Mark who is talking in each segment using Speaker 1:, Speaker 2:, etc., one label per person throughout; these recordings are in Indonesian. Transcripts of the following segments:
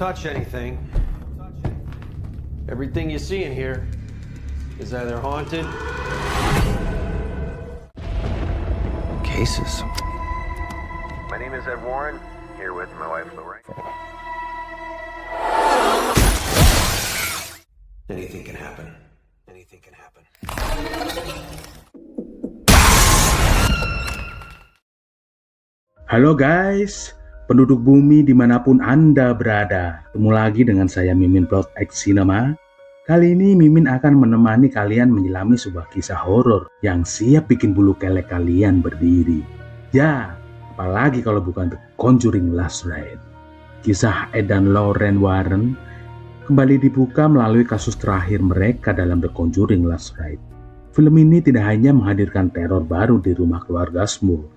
Speaker 1: touch anything. Everything you see in here is either haunted. Cases.
Speaker 2: My name is Ed Warren, here with my wife Lorraine.
Speaker 1: Anything can happen. Anything can happen.
Speaker 3: Halo guys, penduduk bumi dimanapun Anda berada. Ketemu lagi dengan saya Mimin Plot X Cinema. Kali ini Mimin akan menemani kalian menyelami sebuah kisah horor yang siap bikin bulu kelek kalian berdiri. Ya, apalagi kalau bukan The Conjuring Last Ride. Kisah Ed dan Lorraine Warren kembali dibuka melalui kasus terakhir mereka dalam The Conjuring Last Ride. Film ini tidak hanya menghadirkan teror baru di rumah keluarga Small,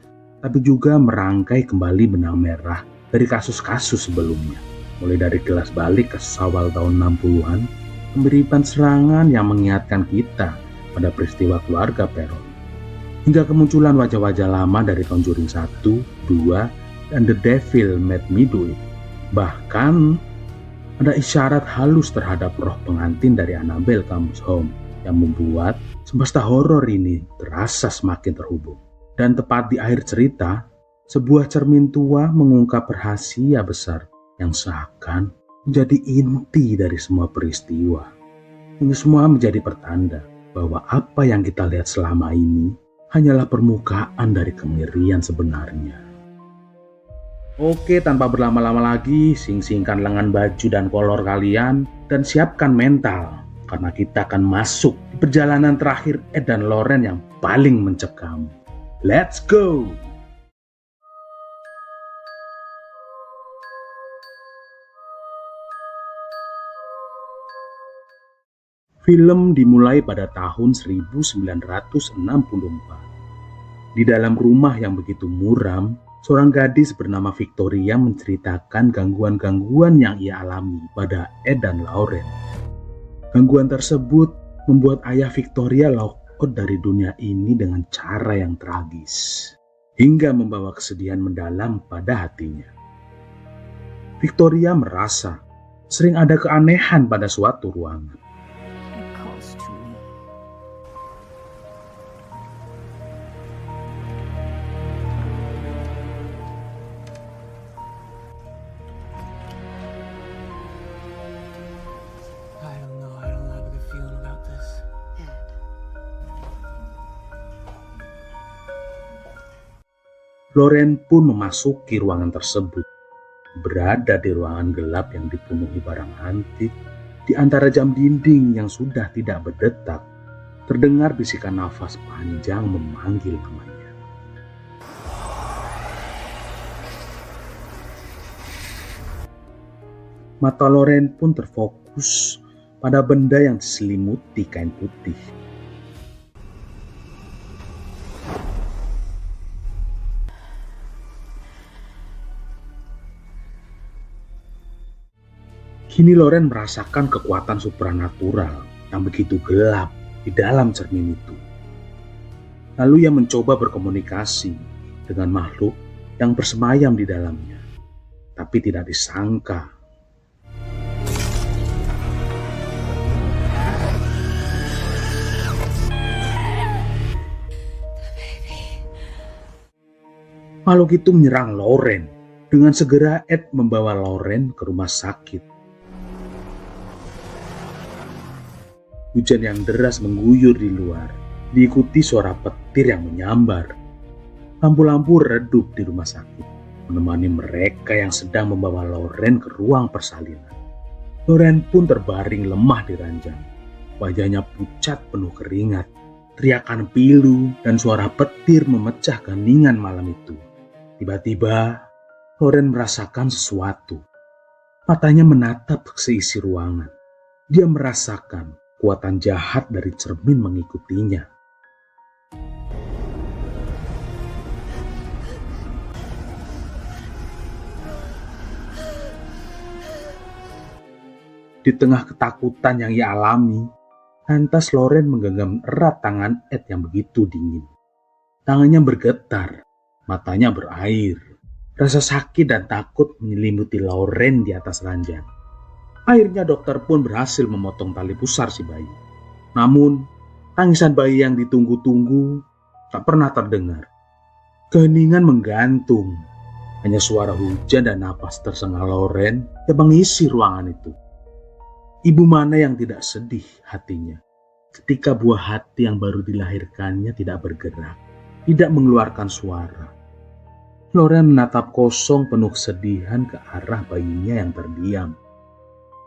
Speaker 3: tapi juga merangkai kembali benang merah dari kasus-kasus sebelumnya. Mulai dari kilas balik ke awal tahun 60-an, pemberitaan serangan yang mengingatkan kita pada peristiwa keluarga Perron, hingga kemunculan wajah-wajah lama dari Conjuring 1, 2, dan The Devil Made Me Do It. Bahkan ada isyarat halus terhadap roh pengantin dari Annabelle Comes Home yang membuat semesta horor ini terasa semakin terhubung. Dan tepat di akhir cerita, sebuah cermin tua mengungkap rahasia besar yang seakan menjadi inti dari semua peristiwa. Ini semua menjadi pertanda bahwa apa yang kita lihat selama ini hanyalah permukaan dari kengerian sebenarnya. Oke, tanpa berlama-lama lagi, sing-singkan lengan baju dan kolor kalian dan siapkan mental, karena kita akan masuk di perjalanan terakhir Ed dan Lorraine yang paling mencekam. Let's go! Film dimulai pada tahun 1964. Di dalam rumah yang begitu muram, seorang gadis bernama Victoria menceritakan gangguan-gangguan yang ia alami pada Ed dan Lorraine. Gangguan tersebut membuat ayah Victoria lock dari dunia ini dengan cara yang tragis, hingga membawa kesedihan mendalam pada hatinya. Victoria merasa sering ada keanehan pada suatu ruangan. Lorraine pun memasuki ruangan tersebut. Berada di ruangan gelap yang dipenuhi barang antik, di antara jam dinding yang sudah tidak berdetak, terdengar bisikan nafas panjang memanggil namanya. Mata Lorraine pun terfokus pada benda yang diselimuti kain putih. Kini Lorraine merasakan kekuatan supranatural yang begitu gelap di dalam cermin itu. Lalu ia mencoba berkomunikasi dengan makhluk yang bersemayam di dalamnya. Tapi tidak disangka, makhluk itu menyerang Lorraine. Dengan segera Ed membawa Lorraine ke rumah sakit. Hujan yang deras mengguyur di luar, diikuti suara petir yang menyambar. Lampu-lampu redup di rumah sakit, menemani mereka yang sedang membawa Lorraine ke ruang persalinan. Lorraine pun terbaring lemah di ranjang. Wajahnya pucat penuh keringat. Teriakan pilu dan suara petir memecah keheningan malam itu. Tiba-tiba, Lorraine merasakan sesuatu. Matanya menatap ke seisi ruangan. Dia merasakan kekuatan jahat dari cermin mengikutinya. Di tengah ketakutan yang ia alami, lantas Lorraine menggenggam erat tangan Ed yang begitu dingin. Tangannya bergetar, matanya berair. Rasa sakit dan takut menyelimuti Lorraine di atas ranjang. Akhirnya dokter pun berhasil memotong tali pusar si bayi. Namun, tangisan bayi yang ditunggu-tunggu tak pernah terdengar. Keheningan menggantung. Hanya suara hujan dan napas tersengal Loren yang mengisi ruangan itu. Ibu mana yang tidak sedih hatinya ketika buah hati yang baru dilahirkannya tidak bergerak, tidak mengeluarkan suara. Loren menatap kosong penuh kesedihan ke arah bayinya yang terdiam.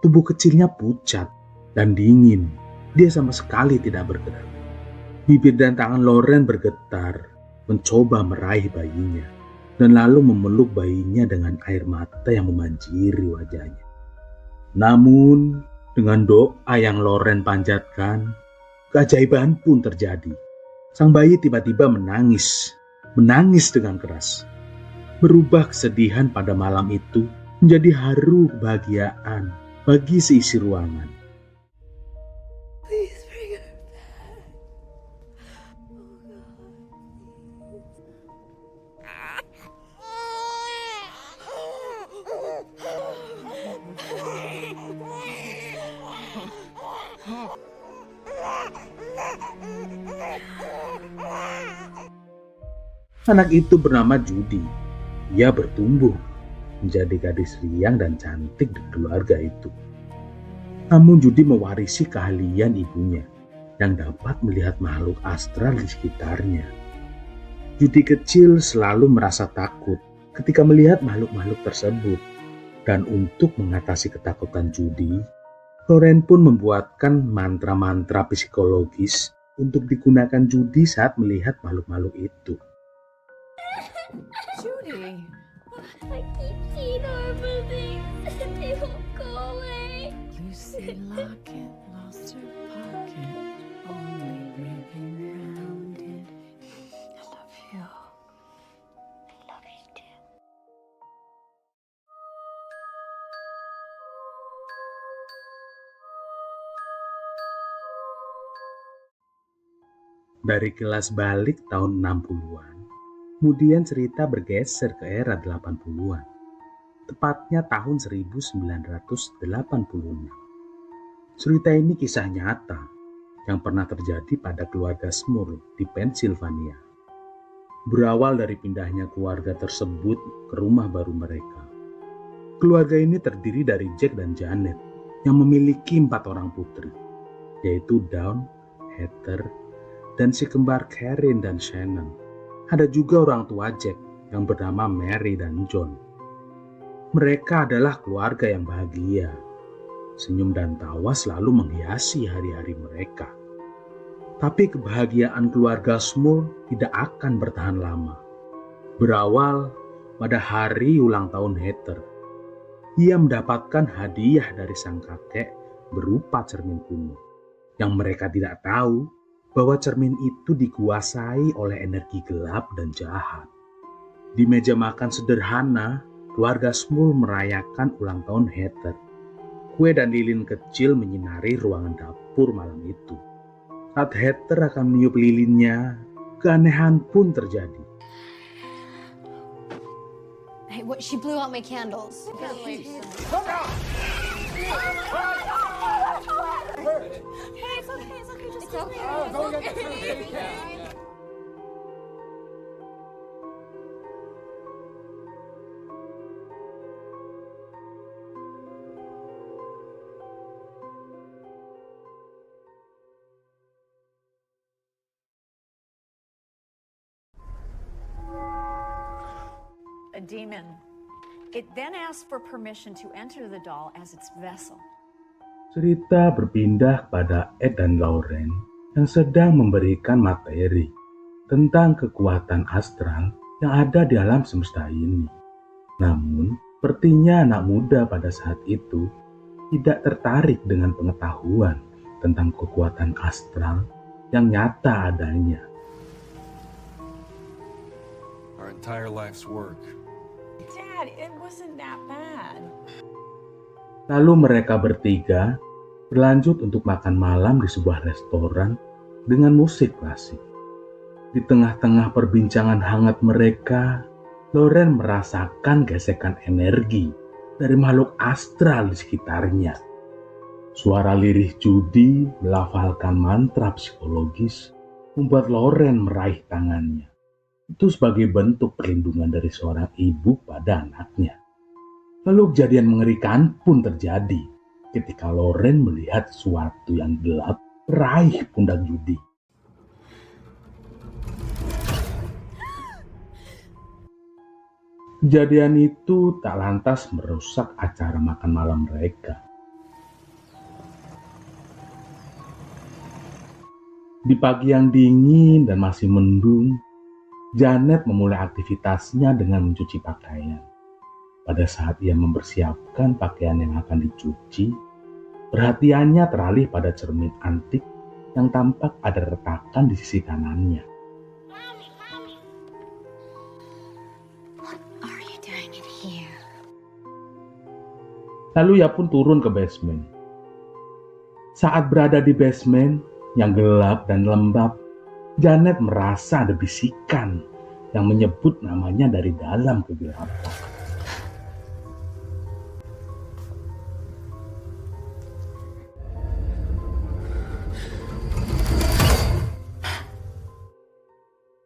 Speaker 3: Tubuh kecilnya pucat dan dingin. Dia sama sekali tidak bergerak. Bibir dan tangan Loren bergetar, mencoba meraih bayinya, dan lalu memeluk bayinya dengan air mata yang memanjiri wajahnya. Namun, dengan doa yang Loren panjatkan, keajaiban pun terjadi. Sang bayi tiba-tiba menangis dengan keras. Berubah kesedihan pada malam itu menjadi haru kebahagiaan bagi seisi ruangan.
Speaker 4: Please bring her back.
Speaker 3: Anak itu bernama Judy. Ia bertumbuh menjadi gadis riang dan cantik di keluarga itu. Namun Judy mewarisi keahlian ibunya yang dapat melihat makhluk astral di sekitarnya. Judy kecil selalu merasa takut ketika melihat makhluk-makhluk tersebut. Dan untuk mengatasi ketakutan Judy, Loren pun membuatkan mantra-mantra psikologis untuk digunakan Judy saat melihat makhluk-makhluk itu.
Speaker 4: Judy.
Speaker 5: I keep seeing horrible things and they won't go away.
Speaker 4: Lucy Lockett lost her pocket, only ribbon round it. I love you.
Speaker 5: I love you too.
Speaker 3: Dari kelas balik tahun 60-an, kemudian cerita bergeser ke era 80-an, tepatnya tahun 1986. Cerita ini kisah nyata yang pernah terjadi pada keluarga Smurl di Pennsylvania. Berawal dari pindahnya keluarga tersebut ke rumah baru mereka. Keluarga ini terdiri dari Jack dan Janet yang memiliki 4 orang putri, yaitu Dawn, Heather, dan si kembar Karen dan Shannon. Ada juga orang tua Jack yang bernama Mary dan John. Mereka adalah keluarga yang bahagia. Senyum dan tawa selalu menghiasi hari-hari mereka. Tapi kebahagiaan keluarga Smurl tidak akan bertahan lama. Berawal pada hari ulang tahun Heather. Ia mendapatkan hadiah dari sang kakek berupa cermin kuno. Yang mereka tidak tahu bahwa cermin itu dikuasai oleh energi gelap dan jahat. Di meja makan sederhana, keluarga Smurl merayakan ulang tahun Heather. Kue dan lilin kecil menyinari ruangan dapur malam itu. Saat Heather akan meniup lilinnya, keanehan pun terjadi.
Speaker 5: Hey, what? She blew out my candles.
Speaker 4: Hey, it's okay. Just
Speaker 6: a demon. It then asks for permission to enter the doll as its vessel.
Speaker 3: Cerita berpindah pada Ed dan Lauren yang sedang memberikan materi tentang kekuatan astral yang ada di alam semesta ini. Namun, sepertinya anak muda pada saat itu tidak tertarik dengan pengetahuan tentang kekuatan astral yang nyata adanya.
Speaker 7: Our entire life's work.
Speaker 4: Dad, it wasn't that bad.
Speaker 3: Lalu mereka bertiga berlanjut untuk makan malam di sebuah restoran dengan musik klasik. Di tengah-tengah perbincangan hangat mereka, Loren merasakan gesekan energi dari makhluk astral di sekitarnya. Suara lirih Judy melafalkan mantra psikologis membuat Loren meraih tangannya. Itu sebagai bentuk perlindungan dari seorang ibu pada anaknya. Lalu kejadian mengerikan pun terjadi ketika Loren melihat sesuatu yang gelap meraih pundak Judy. Kejadian itu tak lantas merusak acara makan malam mereka. Di pagi yang dingin dan masih mendung, Janet memulai aktivitasnya dengan mencuci pakaian. Pada saat ia mempersiapkan pakaian yang akan dicuci, perhatiannya teralih pada cermin antik yang tampak ada retakan di sisi kanannya.
Speaker 5: What are you doing in here?
Speaker 3: Lalu ia pun turun ke basement. Saat berada di basement yang gelap dan lembab, Janet merasa ada bisikan yang menyebut namanya dari dalam kegelapan.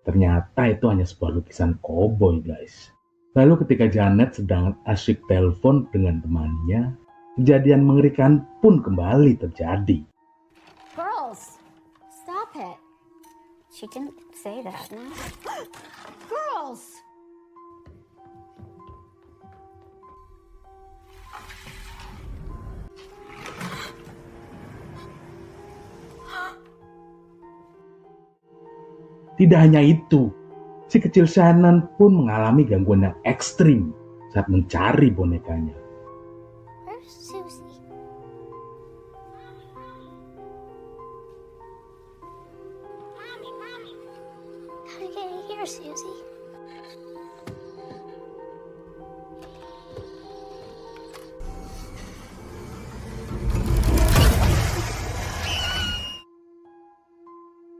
Speaker 3: Ternyata itu hanya sebuah lukisan koboi, guys. Lalu ketika Janet sedang asyik telepon dengan temannya, kejadian mengerikan pun kembali terjadi.
Speaker 5: Girls, stop it. She didn't say that, no?
Speaker 6: Girls!
Speaker 3: Tidak hanya itu, si kecil Shannon pun mengalami gangguan yang ekstrim saat mencari bonekanya.
Speaker 5: Where's Susie? Mommy. Gotta get in here, Susie.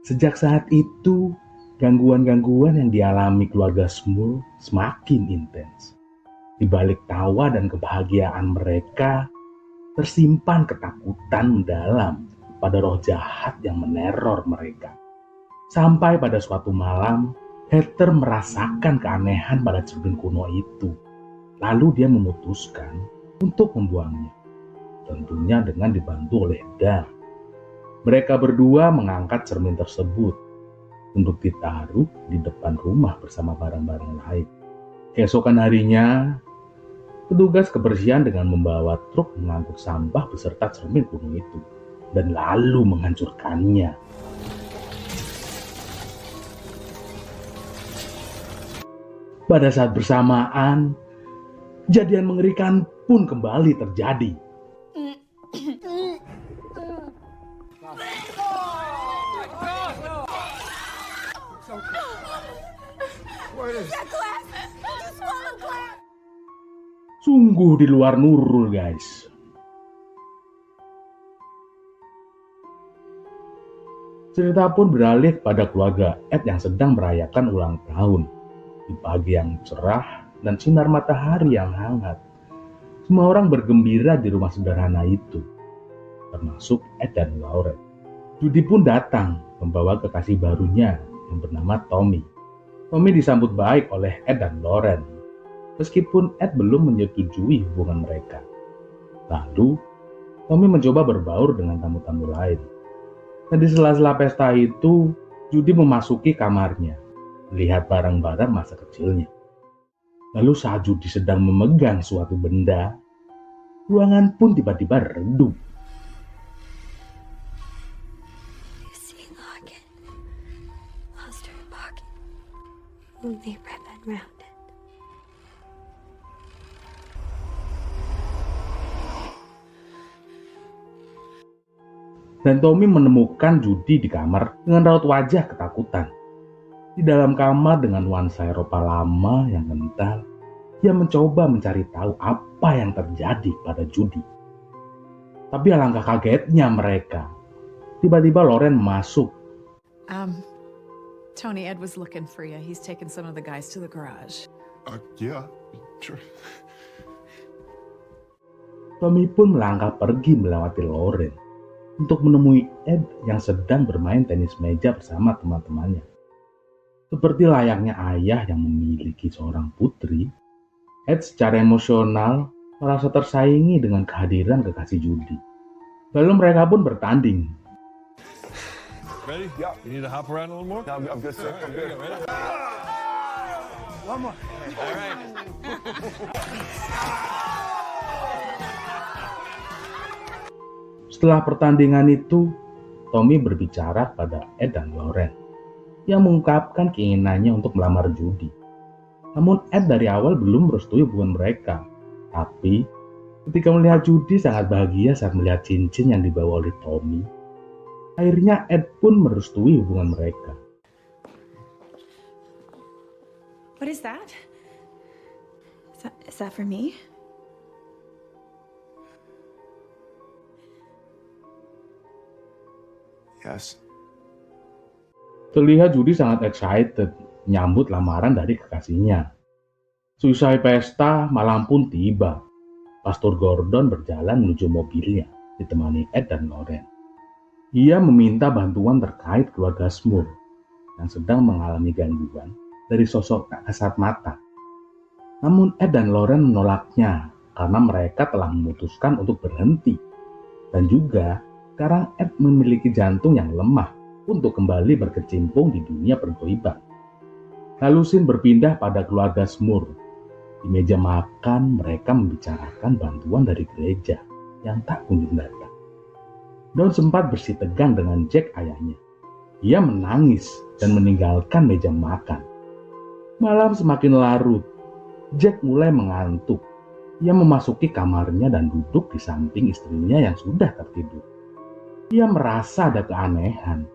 Speaker 3: Sejak saat itu, gangguan-gangguan yang dialami keluarga Small semakin intens. Di balik tawa dan kebahagiaan mereka, tersimpan ketakutan mendalam pada roh jahat yang meneror mereka. Sampai pada suatu malam, Heather merasakan keanehan pada cermin kuno itu. Lalu dia memutuskan untuk membuangnya. Tentunya dengan dibantu oleh Dar. Mereka berdua mengangkat cermin tersebut untuk ditaruh di depan rumah bersama barang-barang lain. Keesokan harinya, petugas kebersihan dengan membawa truk mengangkut sampah beserta cermin kuno itu dan lalu menghancurkannya. Pada saat bersamaan, kejadian mengerikan pun kembali terjadi. Sungguh di luar Nurul, guys. Cerita pun beralih pada keluarga Ed yang sedang merayakan ulang tahun. Di pagi yang cerah dan sinar matahari yang hangat, semua orang bergembira di rumah sederhana itu, termasuk Ed dan Lauren. Judy pun datang membawa kekasih barunya yang bernama Tommy. Tommy disambut baik oleh Ed dan Lauren, meskipun Ed belum menyetujui hubungan mereka. Lalu, Tommy mencoba berbaur dengan tamu-tamu lain. Dan di sela-sela pesta itu, Judy memasuki kamarnya, melihat barang-barang masa kecilnya. Lalu saat Judy sedang memegang suatu benda, ruangan pun tiba-tiba redup.
Speaker 5: Lucy Lockett lost her pocket. Only ribbon round it.
Speaker 3: Dan Tommy menemukan Judy di kamar dengan raut wajah ketakutan. Di dalam kamar dengan nuansa Eropa lama yang kental, dia mencoba mencari tahu apa yang terjadi pada Judy. Tapi alangkah kagetnya mereka. Tiba-tiba Lauren masuk.
Speaker 8: Tony, Ed was looking for you. He's taken some of the guys to the garage.
Speaker 7: Yeah, sure.
Speaker 3: Tommy pun melangkah pergi melewati Lauren untuk menemui Ed yang sedang bermain tenis meja bersama teman-temannya. Seperti layaknya ayah yang memiliki seorang putri, Ed secara emosional merasa tersaingi dengan kehadiran kekasih judi. Lalu mereka pun bertanding.
Speaker 7: Ready? Yeah. You need to hop around a little more?
Speaker 2: No, I'm good, sir. I'm good.
Speaker 7: Ready?
Speaker 2: One more.
Speaker 7: All right.
Speaker 3: Setelah pertandingan itu, Tommy berbicara pada Ed dan Lauren yang mengungkapkan keinginannya untuk melamar Judy. Namun Ed dari awal belum merestui hubungan mereka. Tapi ketika melihat Judy sangat bahagia saat melihat cincin yang dibawa oleh Tommy, akhirnya Ed pun merestui hubungan mereka.
Speaker 8: What is that? Is that for me?
Speaker 2: Yes.
Speaker 3: Terlihat Judy sangat excited menyambut lamaran dari kekasihnya. Selesai pesta, malam pun tiba. Pastor Gordon berjalan menuju mobilnya, ditemani Ed dan Lauren. Ia meminta bantuan terkait keluarga Smur yang sedang mengalami gangguan dari sosok tak kasat mata. Namun Ed dan Lauren menolaknya karena mereka telah memutuskan untuk berhenti. Dan juga sekarang Ed memiliki jantung yang lemah untuk kembali berkecimpung di dunia pergoiban. Lalu scene berpindah pada keluarga Smur. Di meja makan mereka membicarakan bantuan dari gereja yang tak kunjung datang. Dawn sempat bersitegang dengan Jack ayahnya. Ia menangis dan meninggalkan meja makan. Malam semakin larut. Jack mulai mengantuk. Ia memasuki kamarnya dan duduk di samping istrinya yang sudah tertidur. Ia merasa ada keanehan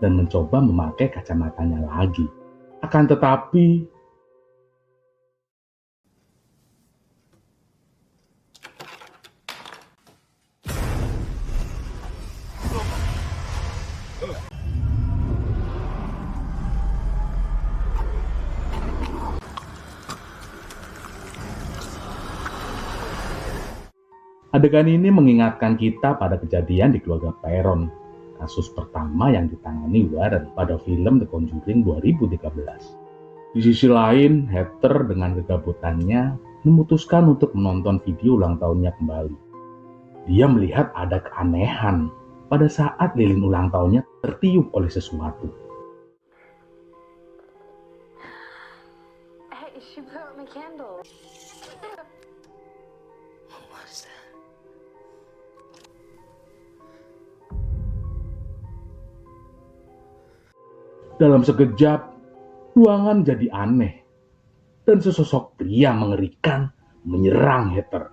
Speaker 3: dan mencoba memakai kacamatanya lagi. Akan tetapi, adegan ini mengingatkan kita pada kejadian di keluarga Perron, kasus pertama yang ditangani Warren pada film The Conjuring 2013. Di sisi lain, Heather dengan kegabutannya memutuskan untuk menonton video ulang tahunnya kembali. Dia melihat ada keanehan pada saat lilin ulang tahunnya tertiup oleh sesuatu.
Speaker 5: Hey, she put out my candle.
Speaker 3: Dalam sekejap, ruangan jadi aneh, dan sesosok pria mengerikan menyerang Heather.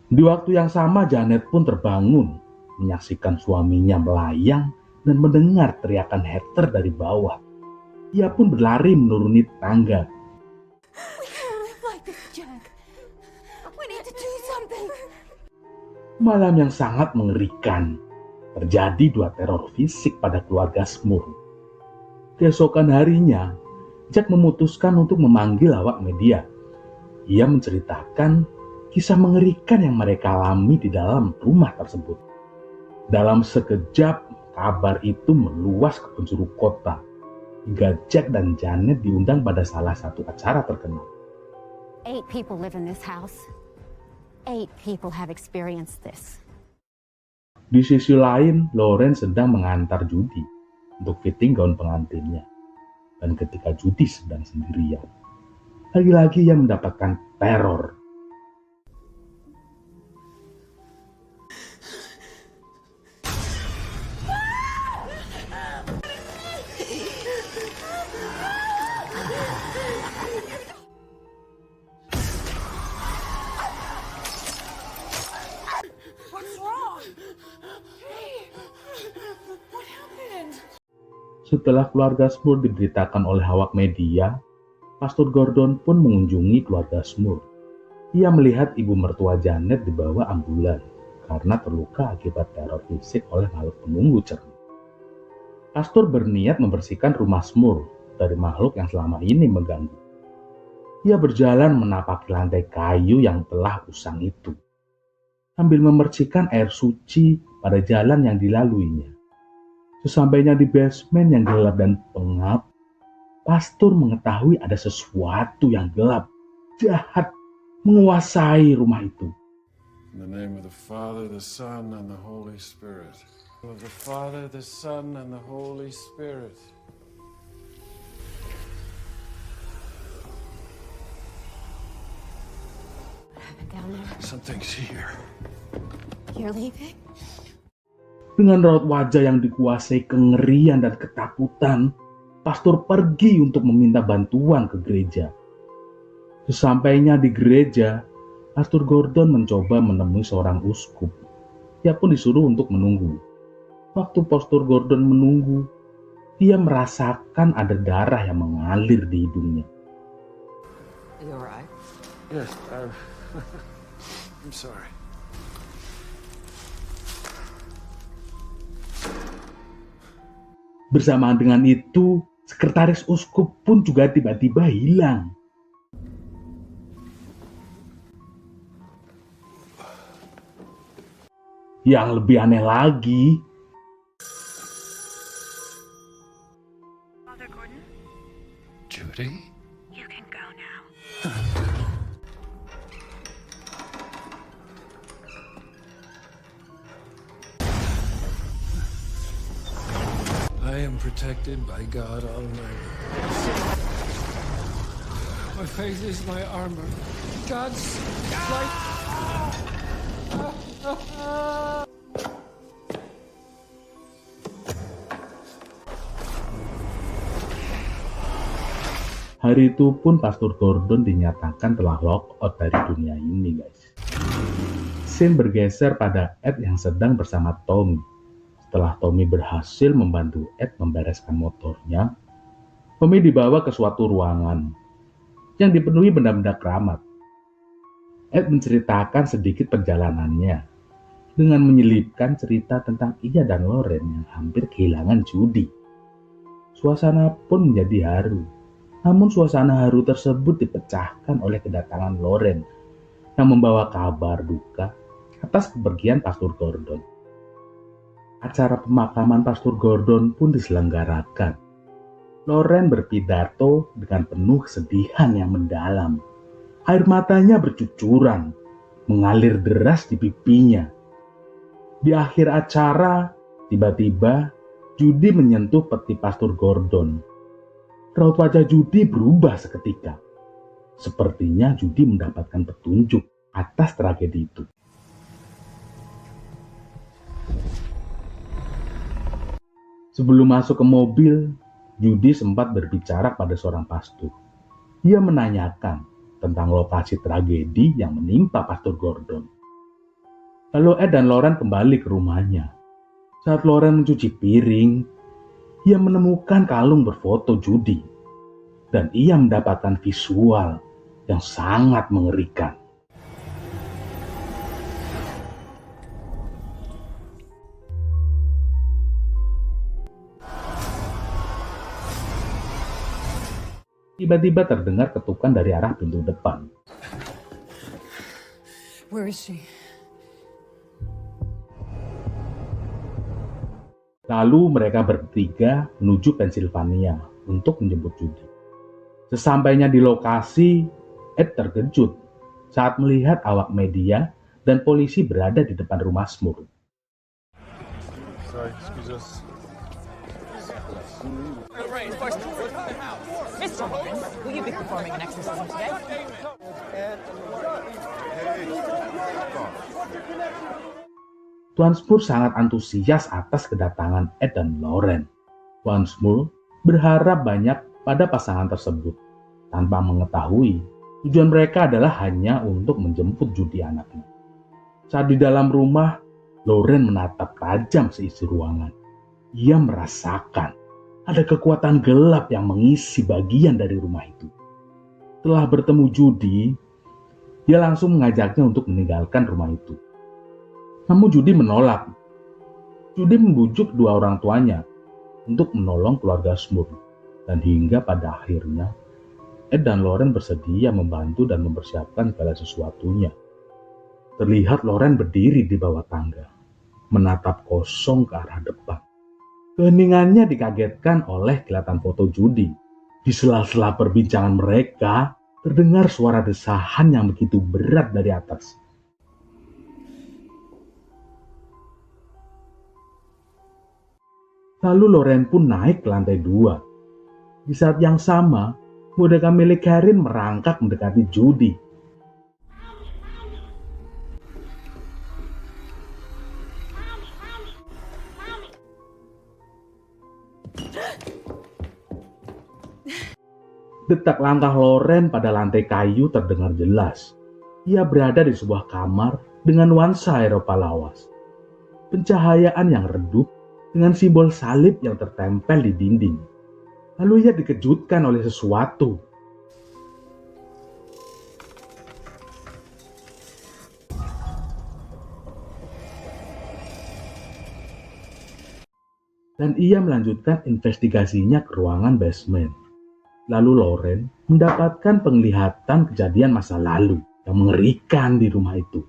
Speaker 3: Di waktu yang sama, Janet pun terbangun, menyaksikan suaminya melayang dan mendengar teriakan Heather dari bawah. Ia pun berlari menuruni tangga. Malam yang sangat mengerikan. Terjadi 2 teror fisik pada keluarga Smur. Keesokan harinya, Jack memutuskan untuk memanggil awak media. Ia menceritakan kisah mengerikan yang mereka alami di dalam rumah tersebut. Dalam sekejap, kabar itu meluas ke penjuru kota, hingga Jack dan Janet diundang pada salah satu acara terkenal.
Speaker 5: 8 people live in this house. 8 people have experienced this.
Speaker 3: Di sisi lain, Lauren sedang mengantar Judy untuk fitting gaun pengantinnya. Dan ketika Judy sedang sendirian, lagi-lagi ia mendapatkan teror. Setelah keluarga Smur diberitakan oleh awak media, Pastor Gordon pun mengunjungi keluarga Smur. Ia melihat ibu mertua Janet dibawa ambulan karena terluka akibat teror fisik oleh makhluk penunggu cermin. Pastor berniat membersihkan rumah Smur dari makhluk yang selama ini mengganggu. Ia berjalan menapaki lantai kayu yang telah usang itu, sambil memercikan air suci pada jalan yang dilaluinya. Sesampainya di basement yang gelap dan pengap, Pastor mengetahui ada sesuatu yang gelap, jahat, menguasai rumah itu.
Speaker 7: In the name of the Father, the Son, and the Holy Spirit. Of the Father, the Son, and the Holy Spirit.
Speaker 5: What happened down there?
Speaker 7: Something's here.
Speaker 5: You're leaving?
Speaker 3: Dengan raut wajah yang dikuasai kengerian dan ketakutan, Pastor pergi untuk meminta bantuan ke gereja. Sesampainya di gereja, Pastor Gordon mencoba menemui seorang uskup. Ia pun disuruh untuk menunggu. Waktu Pastor Gordon menunggu, dia merasakan ada darah yang mengalir di hidungnya.
Speaker 4: Are you alright?
Speaker 7: Yes, I'm sorry.
Speaker 3: Bersamaan dengan itu, sekretaris uskup pun juga tiba-tiba hilang. Yang lebih aneh lagi,
Speaker 9: Father Gordon,
Speaker 7: Judy?
Speaker 9: you can go now.
Speaker 7: I am protected by God Almighty. My faith is my armor. God's light.
Speaker 3: hari itu pun Pastor Gordon dinyatakan telah lock out dari dunia ini, guys. Scene bergeser pada Ed yang sedang bersama Tommy. Setelah Tommy berhasil membantu Ed membereskan motornya, Tommy dibawa ke suatu ruangan yang dipenuhi benda-benda keramat. Ed menceritakan sedikit perjalanannya dengan menyelipkan cerita tentang ia dan Lauren yang hampir kehilangan Judy. Suasana pun menjadi haru. Namun suasana haru tersebut dipecahkan oleh kedatangan Lauren yang membawa kabar duka atas kepergian Pastor Gordon. Acara pemakaman Pastor Gordon pun diselenggarakan. Lauren berpidato dengan penuh kesedihan yang mendalam. Air matanya bercucuran, mengalir deras di pipinya. Di akhir acara, tiba-tiba Judy menyentuh peti Pastor Gordon. Raut wajah Judy berubah seketika. Sepertinya Judy mendapatkan petunjuk atas tragedi itu. Sebelum masuk ke mobil, Judy sempat berbicara pada seorang pastor. Ia menanyakan tentang lokasi tragedi yang menimpa Pastor Gordon. Lalu Ed dan Lauren kembali ke rumahnya. Saat Lauren mencuci piring, ia menemukan kalung berfoto Judy. Dan ia mendapatkan visual yang sangat mengerikan. Tiba-tiba terdengar ketukan dari arah pintu depan.
Speaker 4: Where is she?
Speaker 3: Lalu mereka bertiga menuju Pennsylvania untuk menjemput Judy. Sesampainya di lokasi, Ed terkejut saat melihat awak media dan polisi berada di depan rumah Smur.
Speaker 7: Sorry, excuse us.
Speaker 8: Mr. Gordon, will you be performing an exorcism today?
Speaker 3: Tuan Smur sangat antusias atas kedatangan Ed dan Lauren. Tuan Smur berharap banyak pada pasangan tersebut, tanpa mengetahui tujuan mereka adalah hanya untuk menjemput Judy anaknya. Saat di dalam rumah, Lauren menatap tajam seisi ruangan. Ia merasakan ada kekuatan gelap yang mengisi bagian dari rumah itu. Setelah bertemu Judy, dia langsung mengajaknya untuk meninggalkan rumah itu. Namun Judy menolak. Judy membujuk dua orang tuanya untuk menolong keluarga Smurf. Dan hingga pada akhirnya, Ed dan Lauren bersedia membantu dan mempersiapkan segala sesuatunya. Terlihat Lauren berdiri di bawah tangga, menatap kosong ke arah depan. Keheningannya dikagetkan oleh kelihatan foto Judy. Di sela-sela perbincangan mereka, terdengar suara desahan yang begitu berat dari atas. Lalu Lauren pun naik ke lantai 2. Di saat yang sama, boneka milik Karin merangkak mendekati Judy. Detak langkah Lauren pada lantai kayu terdengar jelas. Ia berada di sebuah kamar dengan nuansa Eropa lawas. Pencahayaan yang redup dengan simbol salib yang tertempel di dinding. Lalu ia dikejutkan oleh sesuatu. Dan ia melanjutkan investigasinya ke ruangan basement. Lalu Lauren mendapatkan penglihatan kejadian masa lalu yang mengerikan di rumah itu.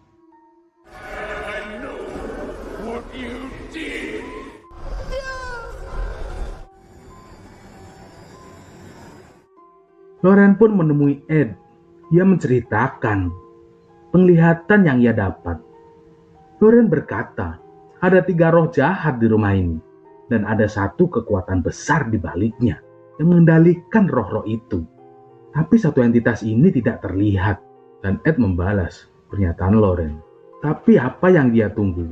Speaker 3: Lauren pun menemui Ed. Ia menceritakan penglihatan yang ia dapat. Lauren berkata, ada 3 roh jahat di rumah ini, dan ada satu kekuatan besar di baliknya yang mengendalikan roh-roh itu. Tapi satu entitas ini tidak terlihat. Dan Ed membalas pernyataan Lauren. Tapi apa yang dia tunggu?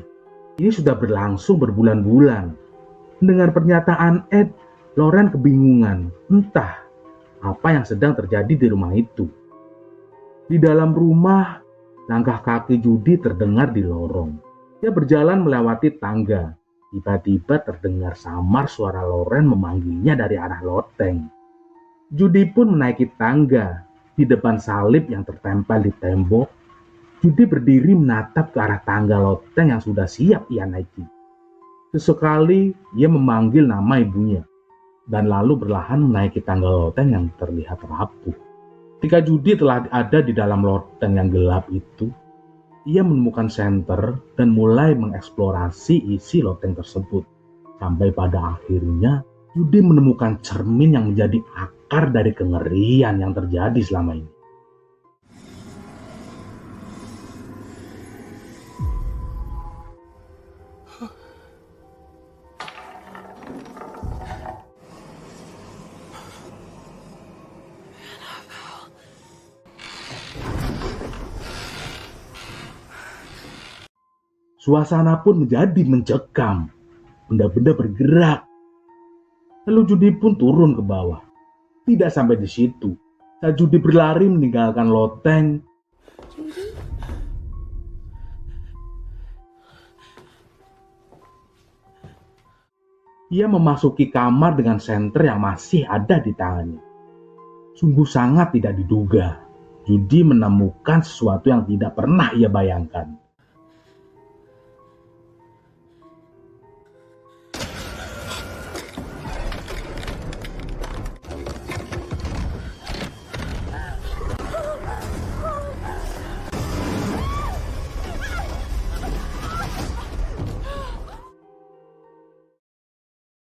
Speaker 3: Ini sudah berlangsung berbulan-bulan. Mendengar pernyataan Ed, Lauren kebingungan. Entah apa yang sedang terjadi di rumah itu. Di dalam rumah, langkah kaki Judy terdengar di lorong. Dia berjalan melewati tangga. Tiba-tiba terdengar samar suara Lauren memanggilnya dari arah loteng. Judy pun menaiki tangga. Di depan salib yang tertempel di tembok, Judy berdiri menatap ke arah tangga loteng yang sudah siap ia naiki. Sesekali ia memanggil nama ibunya, dan lalu berlahan menaiki tangga loteng yang terlihat rapuh. Ketika Judy telah ada di dalam loteng yang gelap itu, ia menemukan senter dan mulai mengeksplorasi isi loteng tersebut. Sampai pada akhirnya, Judy menemukan cermin yang menjadi akar dari kengerian yang terjadi selama ini. Suasana pun menjadi mencekam. Benda-benda bergerak. Lalu Judy pun turun ke bawah. Tidak sampai di situ. Saat Judy berlari meninggalkan loteng, ia memasuki kamar dengan senter yang masih ada di tangannya. Sungguh sangat tidak diduga. Judy menemukan sesuatu yang tidak pernah ia bayangkan.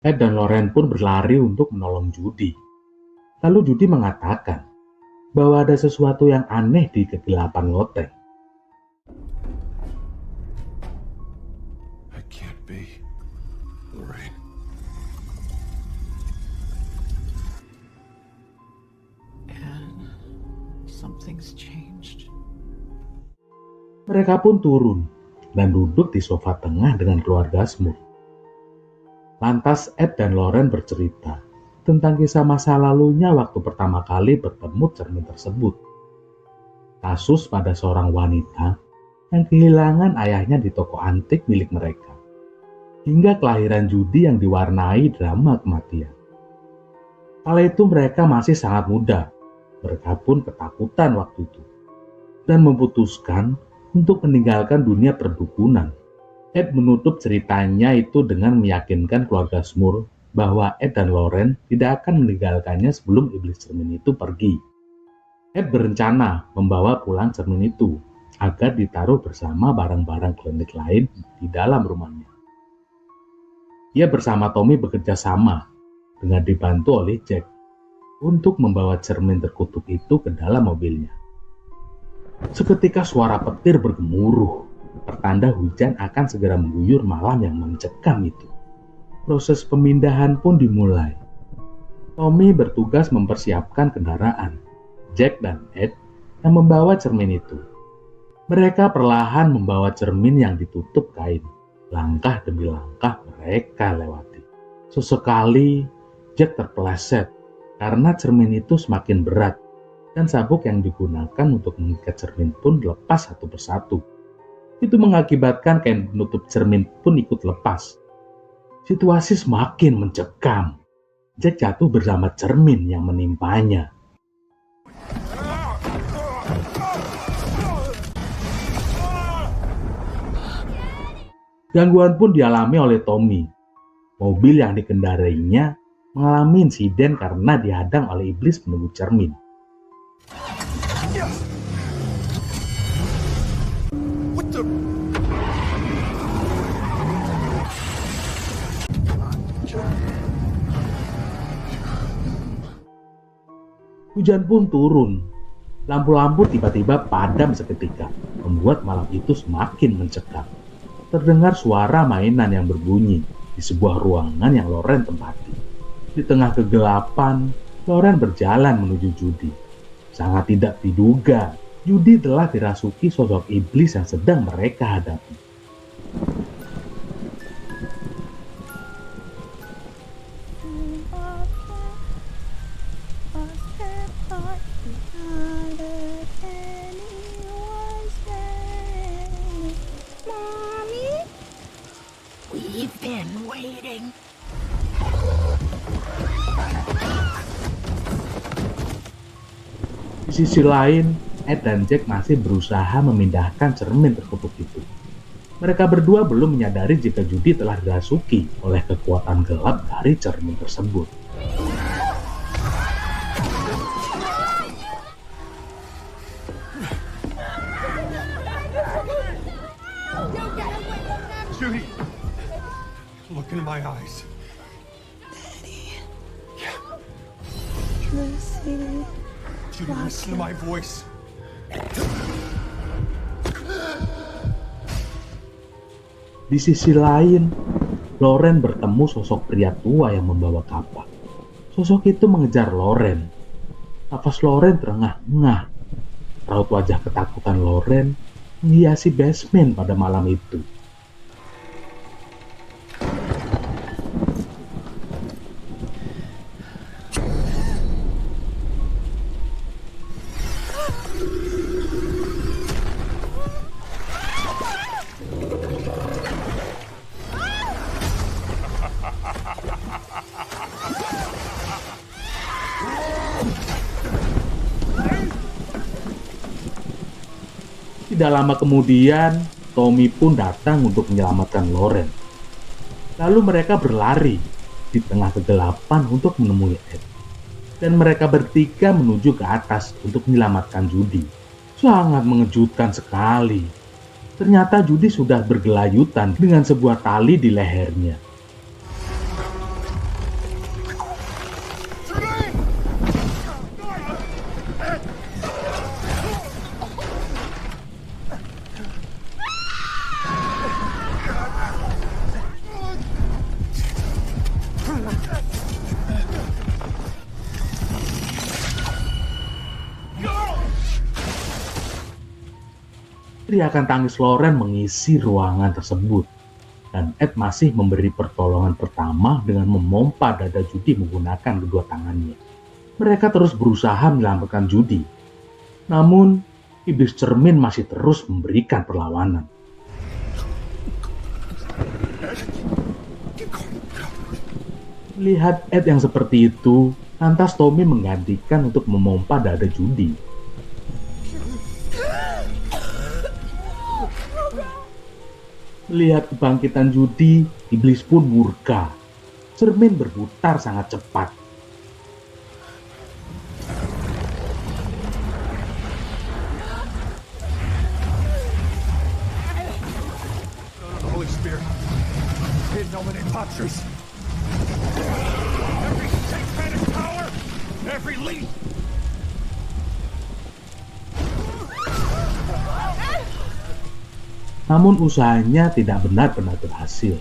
Speaker 3: Ed dan Lauren pun berlari untuk menolong Judy. Lalu Judy mengatakan bahwa ada sesuatu yang aneh di kegelapan loteng.
Speaker 7: I can't be. Right.
Speaker 4: And something's changed.
Speaker 3: Mereka pun turun dan duduk di sofa tengah dengan keluarga Smurf. Lantas Ed dan Lauren bercerita tentang kisah masa lalunya waktu pertama kali bertemu cermin tersebut. Kasus pada seorang wanita yang kehilangan ayahnya di toko antik milik mereka. Hingga kelahiran Judy yang diwarnai drama kematian. Kala itu mereka masih sangat muda. Mereka pun ketakutan waktu itu. Dan memutuskan untuk meninggalkan dunia perdukunan. Ed menutup ceritanya itu dengan meyakinkan keluarga Smurf bahwa Ed dan Lauren tidak akan meninggalkannya sebelum iblis cermin itu pergi. Ed berencana membawa pulang cermin itu agar ditaruh bersama barang-barang klinik lain di dalam rumahnya. Ia bersama Tommy bekerja sama dengan dibantu oleh Jack untuk membawa cermin terkutuk itu ke dalam mobilnya. Seketika suara petir bergemuruh, pertanda hujan akan segera mengguyur malam yang mencekam itu. Proses pemindahan pun dimulai. Tommy bertugas mempersiapkan kendaraan. Jack dan Ed yang membawa cermin itu. Mereka perlahan membawa cermin yang ditutup kain. Langkah demi langkah mereka lewati. Sesekali Jack terpeleset karena cermin itu semakin berat dan sabuk yang digunakan untuk mengikat cermin pun lepas satu persatu. Itu mengakibatkan kain penutup cermin pun ikut lepas. Situasi semakin mencekam. Jack jatuh bersama cermin yang menimpanya. Gangguan pun dialami oleh Tommy. Mobil yang dikendarainya mengalami insiden karena dihadang oleh iblis penunggu cermin. Hujan pun turun. Lampu-lampu tiba-tiba padam seketika, membuat malam itu semakin mencekam. Terdengar suara mainan yang berbunyi di sebuah ruangan yang Lauren tempati. Di tengah kegelapan, Lauren berjalan menuju Judy. Sangat tidak diduga, Judy telah dirasuki sosok iblis yang sedang mereka hadapi.
Speaker 4: We've been waiting.
Speaker 3: Di sisi lain, Ed dan Jack masih berusaha memindahkan cermin terkutuk itu. Mereka berdua belum menyadari jika Judy telah dirasuki oleh kekuatan gelap dari cermin tersebut.
Speaker 1: Judy! Look into my eyes.
Speaker 4: Lucy.
Speaker 1: Judy, listen to my voice.
Speaker 3: Di sisi lain, Lauren bertemu sosok pria tua yang membawa kapak. Sosok itu mengejar Lauren. Nafas Lauren terengah-engah. Raut wajah ketakutan Lauren menghiasi basement pada malam itu. Tidak lama kemudian, Tommy pun datang untuk menyelamatkan Lauren. Lalu mereka berlari di tengah kegelapan untuk menemui Ed. Dan mereka bertiga menuju ke atas untuk menyelamatkan Judy. Sangat mengejutkan sekali. Ternyata Judy sudah bergelayutan dengan sebuah tali di lehernya. Teriakan tangis Lauren mengisi ruangan tersebut, dan Ed masih memberi pertolongan pertama dengan memompa dada Judy menggunakan kedua tangannya. Mereka terus berusaha menyelamatkan Judy, namun iblis cermin masih terus memberikan perlawanan. Melihat Ed yang seperti itu, lantas Tommy menggantikan untuk memompa dada Judy. Melihat kebangkitan Judy, iblis pun murka. cermin berputar sangat cepat.
Speaker 1: The Holy Spirit. In nomine Patris. Every satanic power, every leaf.
Speaker 3: Namun usahanya tidak benar-benar berhasil.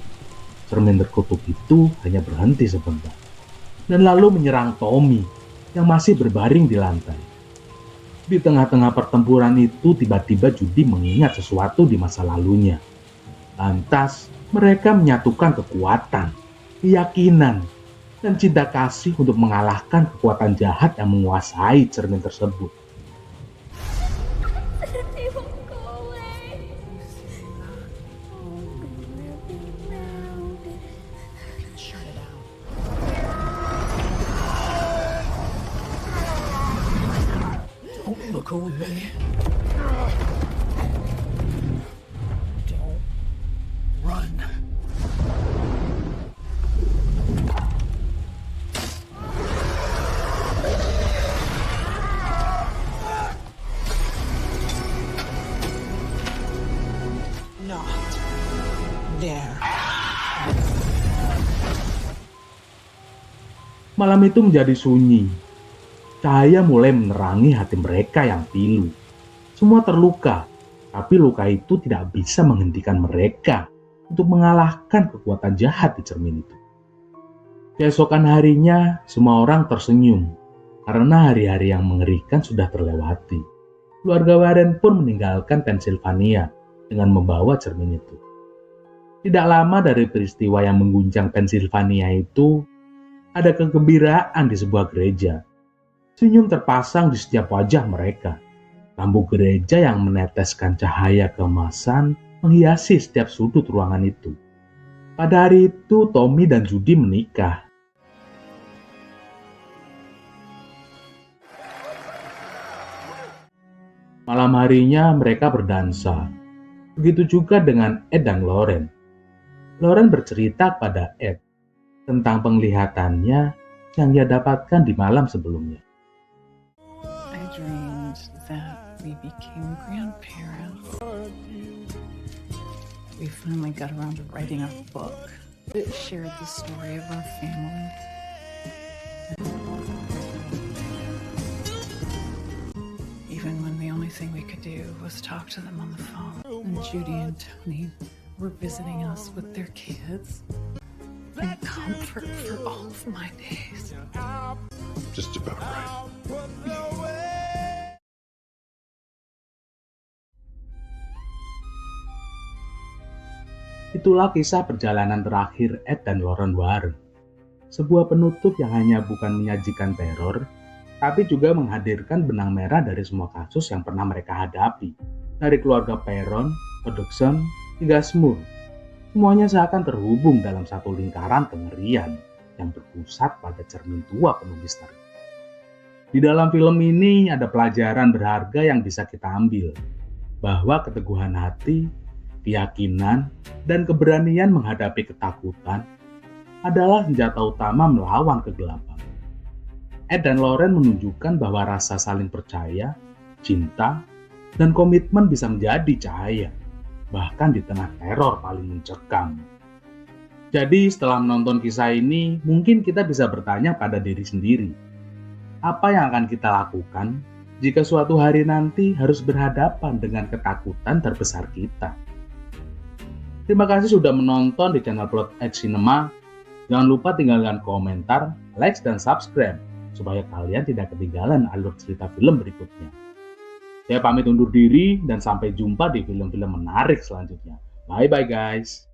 Speaker 3: Cermin terkutuk itu hanya berhenti sebentar, dan lalu menyerang Tommy yang masih berbaring di lantai. Di tengah-tengah pertempuran itu tiba-tiba Judy mengingat sesuatu di masa lalunya. Lantas mereka menyatukan kekuatan, keyakinan, dan cinta kasih untuk mengalahkan kekuatan jahat yang menguasai cermin tersebut.
Speaker 5: They won't go away.
Speaker 8: Shut it out. Don't look away. Don't run. Not there.
Speaker 3: Malam itu menjadi sunyi. Cahaya mulai menerangi hati mereka yang pilu. Semua terluka, tapi luka itu tidak bisa menghentikan mereka untuk mengalahkan kekuatan jahat di cermin itu. Keesokan harinya, semua orang tersenyum karena hari-hari yang mengerikan sudah terlewati. Keluarga Warren pun meninggalkan Pennsylvania dengan membawa cermin itu. Tidak lama dari peristiwa yang mengguncang Pennsylvania itu, ada kegembiraan di sebuah gereja. Senyum terpasang di setiap wajah mereka. Lampu gereja yang meneteskan cahaya keemasan menghiasi setiap sudut ruangan itu. Pada hari itu, Tommy dan Judy menikah. Malam harinya mereka berdansa. Begitu juga dengan Ed dan Lauren. Lauren bercerita kepada Ed tentang penglihatannya yang dia dapatkan di malam sebelumnya.
Speaker 4: I dreamed that we became grandparents. We finally got around to writing our book. It shared the story of our family. Even when the only thing we could do was talk to them on the phone. And Judy and Tony were visiting us with their kids. And comfort for all of my days.
Speaker 7: Just about right.
Speaker 3: Itulah kisah perjalanan terakhir Ed dan Lauren Warren. Sebuah penutup yang hanya bukan menyajikan teror, tapi juga menghadirkan benang merah dari semua kasus yang pernah mereka hadapi. Dari keluarga Perron, Hodgson, hingga Smoot. Semuanya seakan terhubung dalam satu lingkaran kengerian yang berpusat pada cermin tua penuh misteri. Di dalam film ini ada pelajaran berharga yang bisa kita ambil, bahwa keteguhan hati, keyakinan, dan keberanian menghadapi ketakutan adalah senjata utama melawan kegelapan. Ed dan Lauren menunjukkan bahwa rasa saling percaya, cinta, dan komitmen bisa menjadi cahaya, bahkan di tengah teror paling mencekam. Jadi setelah menonton kisah ini, mungkin kita bisa bertanya pada diri sendiri, apa yang akan kita lakukan jika suatu hari nanti harus berhadapan dengan ketakutan terbesar kita? Terima kasih sudah menonton di channel Plot X Cinema. Jangan lupa tinggalkan komentar, like, dan subscribe supaya kalian tidak ketinggalan alur cerita film berikutnya. Saya pamit undur diri dan sampai jumpa di film-film menarik selanjutnya. Bye-bye guys.